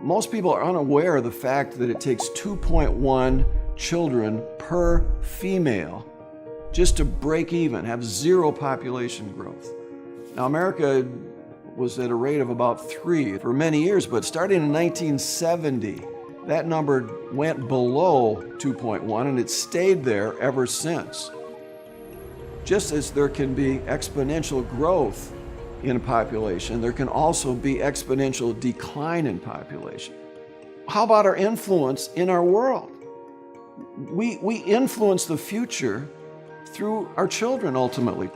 Most people are unaware of the fact that it takes 2.1 children per female just to break even, have zero population growth. Now, America was at a rate of about 3 for many years, but starting in 1970, that number went below 2.1 and it stayed there ever since. Just as there can be exponential growth in population, there can also be exponential decline in population. How about our influence in our world? We influence the future through our children ultimately.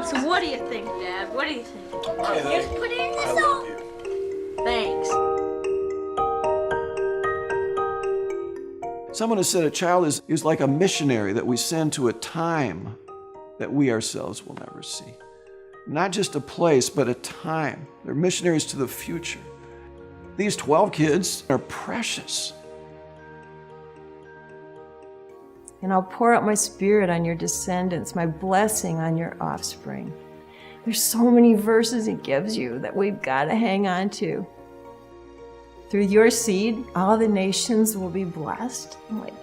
So what do you think, Dad? What do you think? Just put it in the salt. Thanks. Someone has said a child is like a missionary that we send to a time that we ourselves will never see. Not just a place, but a time. They're missionaries to the future. These 12 kids are precious. And I'll pour out my spirit on your descendants, my blessing on your offspring. There's so many verses he gives you that we've got to hang on to. Through your seed, all the nations will be blessed. I'm like,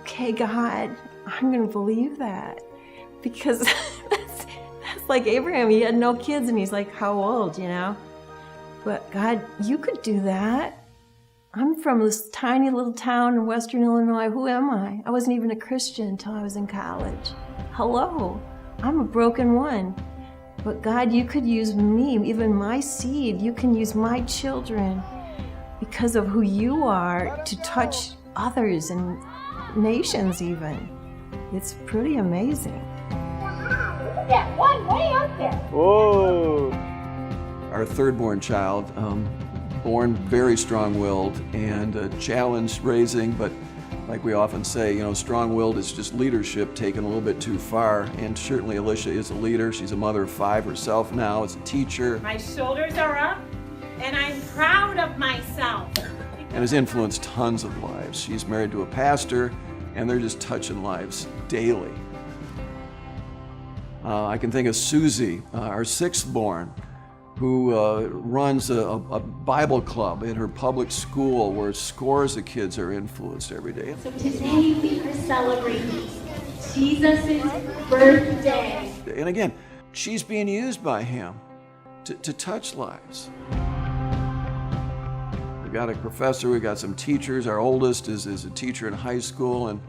okay, God, I'm going to believe that. Because that's like Abraham. He had no kids, and he's like, how old, you know? But God, you could do that. I'm from this tiny little town in Western Illinois. Who am I? I wasn't even a Christian until I was in college. Hello, I'm a broken one. But God, you could use me, even my seed. You can use my children because of who you are to touch others and nations even. It's pretty amazing. That one way up there. Whoa! Our third-born child, born very strong-willed and challenged raising, but like we often say, you know, strong-willed is just leadership taken a little bit too far. And certainly Alicia is a leader. She's a mother of 5 herself now, as a teacher. My shoulders are up, and I'm proud of myself. And has influenced tons of lives. She's married to a pastor, and they're just touching lives daily. I can think of Susie, our 6th-born, who runs a Bible club in her public school where scores of kids are influenced every day. So today we are celebrating Jesus' birthday. And again, she's being used by him to touch lives. We've got a professor, we've got some teachers. Our oldest is a teacher in high school, and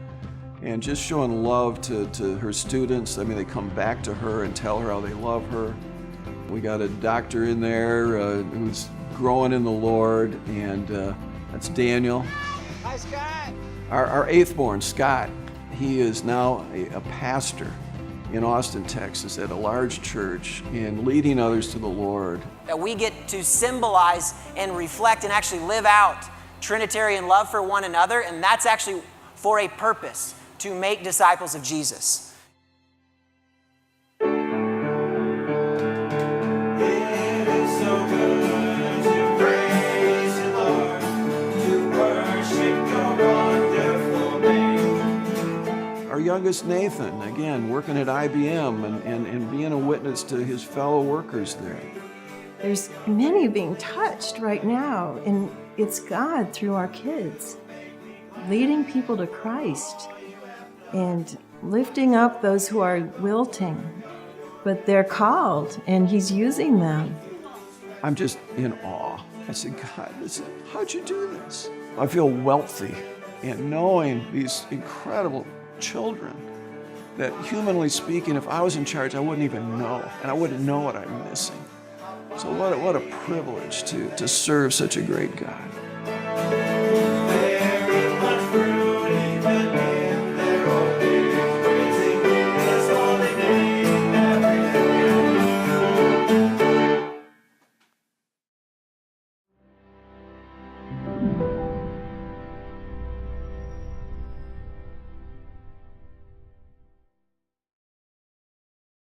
just showing love to her students. I mean, they come back to her and tell her how they love her. We got a doctor in there who's growing in the Lord, and that's Daniel. Hi, Scott. Our 8th-born, Scott, he is now a pastor in Austin, Texas, at a large church and leading others to the Lord. That we get to symbolize and reflect and actually live out Trinitarian love for one another, and that's actually for a purpose, to make disciples of Jesus. Our youngest Nathan, again, working at IBM and being a witness to his fellow workers there. There's many being touched right now, and it's God through our kids, leading people to Christ and lifting up those who are wilting, but they're called, and he's using them. I'm just in awe. I said, God, how'd you do this? I feel wealthy in knowing these incredible children that, humanly speaking, if I was in charge, I wouldn't even know, and I wouldn't know what I'm missing. So what a privilege to serve such a great God.